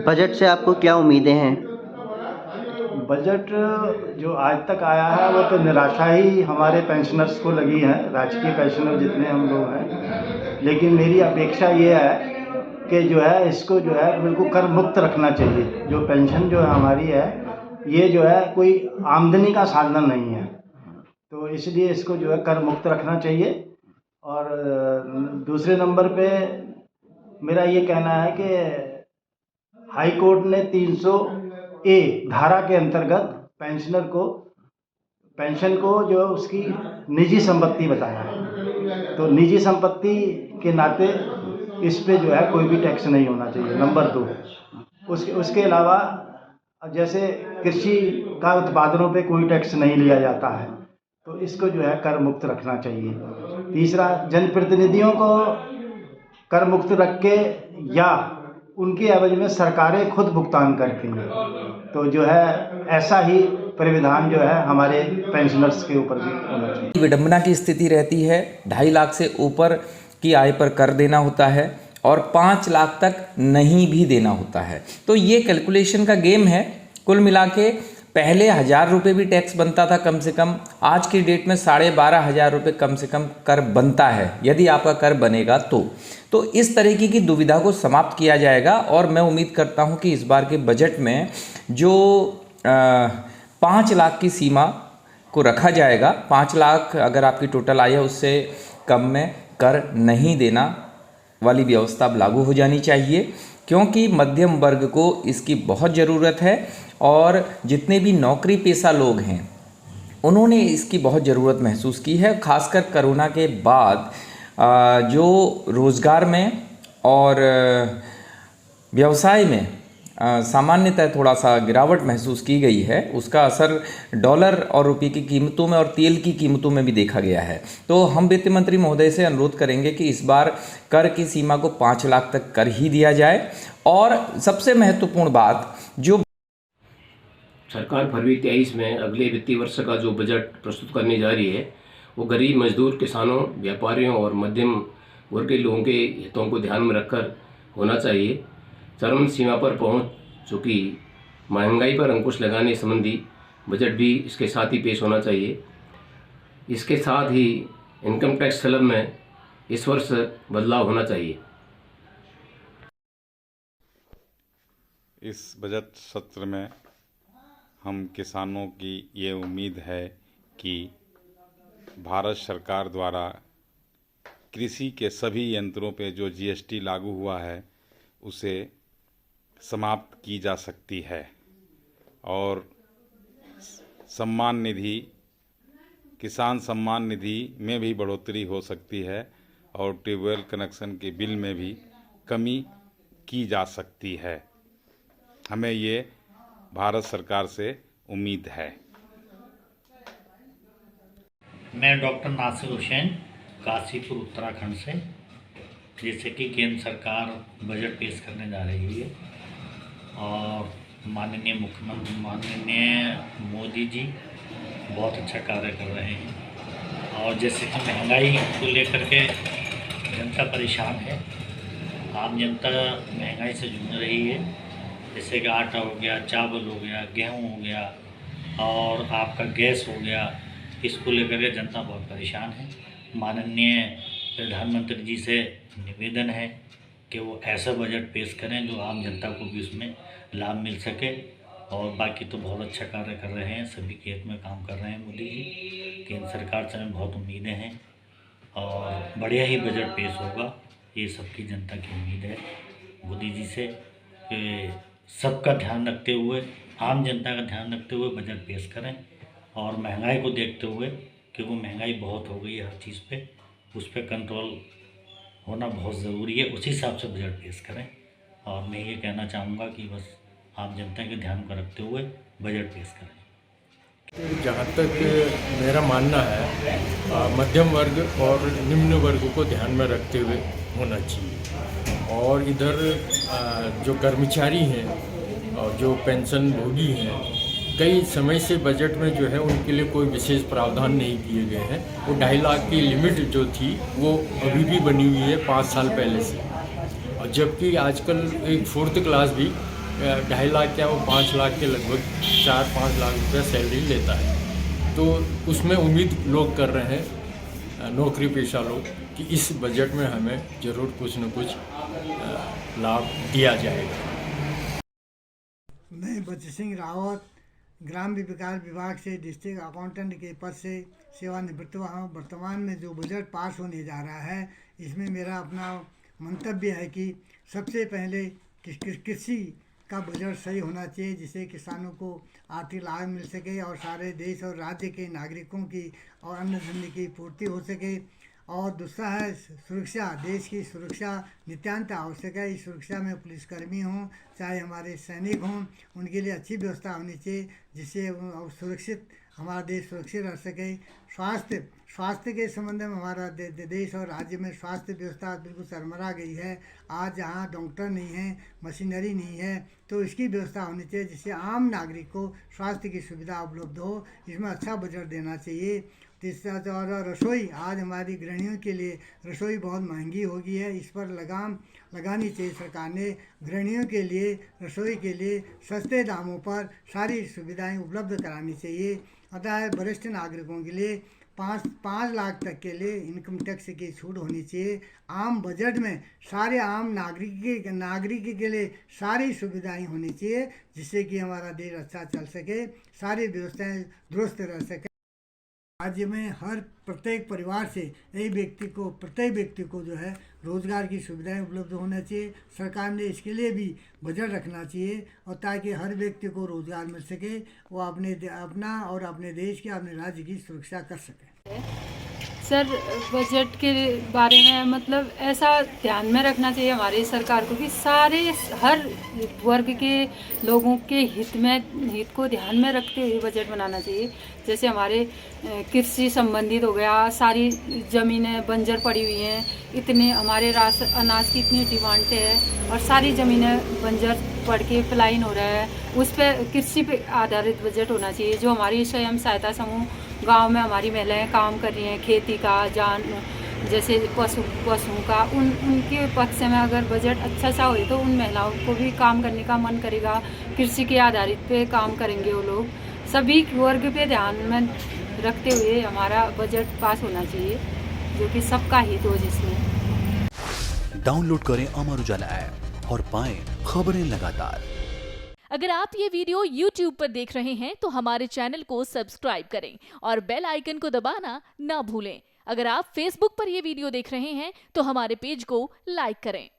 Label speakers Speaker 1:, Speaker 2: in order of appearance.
Speaker 1: Budget से आपको क्या उम्मीदें हैं?
Speaker 2: बजट जो आज तक आया है वो तो निराशा ही हमारे पेंशनर्स को लगी है, राजकीय पेंशनर जितने हम लोग हैं। लेकिन मेरी अपेक्षा ये है कि जो है इसको जो है बिल्कुल कर मुक्त रखना चाहिए। जो पेंशन जो है हमारी है, ये जो है कोई आमदनी का साधन नहीं है, तो इसलिए इसको जो है कर मुक्त रखना चाहिए। और दूसरे नंबर पे मेरा ये कहना है कि हाई कोर्ट ने 300 ए धारा के अंतर्गत पेंशन को जो उसकी निजी संपत्ति बताया है, तो निजी संपत्ति के नाते इस पे जो है कोई भी टैक्स नहीं होना चाहिए। नंबर 2, उसके अलावा जैसे कृषि का उत्पादनों पे कोई टैक्स नहीं लिया जाता है, तो इसको जो है कर मुक्त रखना चाहिए। तीसरा, जनप्रतिनिधियों को कर मुक्त रख के या उनके एवज में सरकारें खुद भुगतान करती हैं, तो जो है ऐसा ही परिविधान जो है हमारे पेंशनर्स के ऊपर भी होना चाहिए।
Speaker 3: विडंबना की स्थिति रहती है, 2.5 लाख से ऊपर की आय पर कर देना होता है और 5 लाख तक नहीं भी देना होता है। तो ये कैलकुलेशन का गेम है। कुल मिला के पहले 1,000 रुपये भी टैक्स बनता था कम से कम, आज की डेट में 12,500 रुपये कम से कम कर बनता है, यदि आपका कर बनेगा तो इस तरीके की दुविधा को समाप्त किया जाएगा। और मैं उम्मीद करता हूं कि इस बार के बजट में जो 5 लाख की सीमा को रखा जाएगा, 5 लाख अगर आपकी टोटल आय है उससे कम में कर नहीं देना वाली व्यवस्था अब लागू हो जानी चाहिए, क्योंकि मध्यम वर्ग को इसकी बहुत ज़रूरत है। और जितने भी नौकरी पेशा लोग हैं उन्होंने इसकी बहुत ज़रूरत महसूस की है। खासकर कोरोना के बाद जो रोज़गार में और व्यवसाय में सामान्यतः थोड़ा सा गिरावट महसूस की गई है, उसका असर डॉलर और रुपये की कीमतों में और तेल की कीमतों में भी देखा गया है। तो हम वित्त मंत्री महोदय से अनुरोध करेंगे कि इस बार कर की सीमा को 5 लाख तक कर ही दिया जाए। और सबसे महत्वपूर्ण बात, जो
Speaker 4: सरकार फरवरी 23 में अगले वित्तीय वर्ष का जो बजट प्रस्तुत करने जा रही है, वो गरीब मजदूर, किसानों, व्यापारियों और मध्यम वर्ग के लोगों के हितों को ध्यान में रखकर होना चाहिए। चरम सीमा पर पहुंच चुकी महंगाई पर अंकुश लगाने संबंधी बजट भी इसके साथ ही पेश होना चाहिए। इसके साथ ही इनकम टैक्स स्लैब में इस वर्ष बदलाव होना चाहिए।
Speaker 5: इस बजट सत्र में हम किसानों की ये उम्मीद है कि भारत सरकार द्वारा कृषि के सभी यंत्रों पे जो जीएसटी लागू हुआ है उसे समाप्त की जा सकती है और सम्मान निधि, किसान सम्मान निधि में भी बढ़ोतरी हो सकती है और ट्यूबवेल कनेक्शन के बिल में भी कमी की जा सकती है। हमें ये भारत सरकार से उम्मीद है।
Speaker 6: मैं डॉक्टर नासिर हुसैन, काशीपुर उत्तराखंड से। जैसे कि केंद्र सरकार बजट पेश करने जा रही है और माननीय मुख्यमंत्री माननीय मोदी जी बहुत अच्छा कार्य कर रहे हैं। और जैसे कि महंगाई को लेकर के जनता परेशान है, आम जनता महंगाई से जूझ रही है। जैसे कि आटा हो गया, चावल हो गया, गेहूं हो गया और आपका गैस हो गया, इसको लेकर के जनता बहुत परेशान है। माननीय प्रधानमंत्री जी से निवेदन है कि वो ऐसा बजट पेश करें जो आम जनता को भी उसमें लाभ मिल सके। और बाकी तो बहुत अच्छा कार्य कर रहे हैं, सभी के हित में काम कर रहे हैं मोदी जी। केंद्र सरकार से हमें बहुत उम्मीदें हैं और बढ़िया ही बजट पेश होगा, ये सबकी जनता की उम्मीद है मोदी जी से कि सबका ध्यान रखते हुए, आम जनता का ध्यान रखते हुए बजट पेश करें। और महंगाई को देखते हुए, क्योंकि महंगाई बहुत हो गई है हर चीज़ पे, उस पर कंट्रोल होना बहुत ज़रूरी है, उसी हिसाब से बजट पेश करें। और मैं ये कहना चाहूँगा कि बस आम जनता के ध्यान को रखते हुए बजट पेश करें।
Speaker 7: जहाँ तक मेरा मानना है, मध्यम वर्ग और निम्न वर्ग को ध्यान में रखते हुए होना चाहिए। और इधर जो कर्मचारी हैं और जो पेंशन भोगी हैं, कई समय से बजट में जो है उनके लिए कोई विशेष प्रावधान नहीं किए गए हैं। वो 2.5 लाख की लिमिट जो थी वो अभी भी बनी हुई है 5 साल पहले से। और जबकि आजकल एक 4th क्लास भी 2.5 लाख या वो 5 लाख के लगभग 4-5 लाख रुपया सैलरी लेता है। तो उसमें उम्मीद लोग कर रहे हैं, नौकरी पेशा लोग, कि इस बजट में हमें ज़रूर कुछ न कुछ लाभ दिया जाएगा।
Speaker 8: मैं बच्ची सिंह रावत ग्राम विकास विभाग से डिस्ट्रिक्ट अकाउंटेंट के पद से सेवानिवृत्त हुआ हूँ। वर्तमान में जो बजट पास होने जा रहा है, इसमें मेरा अपना मंतव्य है कि सबसे पहले कृषि का बजट सही होना चाहिए, जिससे किसानों को आर्थिक लाभ मिल सके और सारे देश और राज्य के नागरिकों की और अन्न धन्य की पूर्ति हो सके। और दूसरा है सुरक्षा। देश की सुरक्षा नितांत आवश्यक है। इस सुरक्षा में पुलिसकर्मी हों चाहे हमारे सैनिक हों, उनके लिए अच्छी व्यवस्था होनी चाहिए, जिससे सुरक्षित हमारा देश सुरक्षित रह सके। स्वास्थ्य के संबंध में हमारा देश और राज्य में स्वास्थ्य व्यवस्था बिल्कुल सरमरा गई है। आज जहाँ डॉक्टर नहीं है, मशीनरी नहीं है, तो इसकी व्यवस्था होनी चाहिए, जिससे आम नागरिक को स्वास्थ्य की सुविधा उपलब्ध हो। इसमें अच्छा बजट देना चाहिए। तीसरा और रसोई, आज हमारी गृहिणियों के लिए रसोई बहुत महंगी हो गई है। इस पर लगाम लगानी चाहिए सरकार ने। गृहिणियों के लिए रसोई के लिए सस्ते दामों पर सारी सुविधाएं उपलब्ध करानी चाहिए। अतः वरिष्ठ नागरिकों के लिए 5 लाख तक के लिए इनकम टैक्स की छूट होनी चाहिए। आम बजट में सारे आम नागरिक के लिए सारी सुविधाएं होनी चाहिए, जिससे कि हमारा देश अच्छा चल सके, सारी व्यवस्थाएं दुरुस्त रह सके। राज्य में प्रत्येक परिवार से प्रत्येक व्यक्ति को जो है रोजगार की सुविधाएं उपलब्ध होना चाहिए। सरकार ने इसके लिए भी बजट रखना चाहिए, और ताकि हर व्यक्ति को रोजगार मिल सके, वो अपना और अपने देश की, अपने राज्य की सुरक्षा कर सके।
Speaker 9: सर, बजट के बारे में मतलब ऐसा ध्यान में रखना चाहिए हमारी सरकार को कि हर वर्ग के लोगों के हित को ध्यान में रखते हुए बजट बनाना चाहिए। जैसे हमारे कृषि संबंधित हो गया, सारी ज़मीनें बंजर पड़ी हुई हैं, इतने हमारे अनाज की इतनी डिमांड है और सारी ज़मीनें बंजर पड़ के पलायन हो रहा है। उस पर कृषि पे आधारित बजट होना चाहिए। जो हमारी स्वयं सहायता समूह गांव में हमारी महिलाएं काम कर रही हैं, खेती का जैसे पशुओं का, उनके पक्ष में अगर बजट अच्छा सा हो तो उन महिलाओं को भी काम करने का मन करेगा। कृषि के आधारित पे काम करेंगे वो लोग। सभी वर्ग पे ध्यान में रखते हुए हमारा बजट पास होना चाहिए, जो कि सबका हित हो जिसमें।
Speaker 10: डाउनलोड करें अमर उजाला ऐप और पाएं खबरें लगातार।
Speaker 11: अगर आप ये वीडियो YouTube पर देख रहे हैं तो हमारे चैनल को सब्सक्राइब करें और बेल आइकन को दबाना ना भूलें। अगर आप Facebook पर ये वीडियो देख रहे हैं तो हमारे पेज को लाइक करें।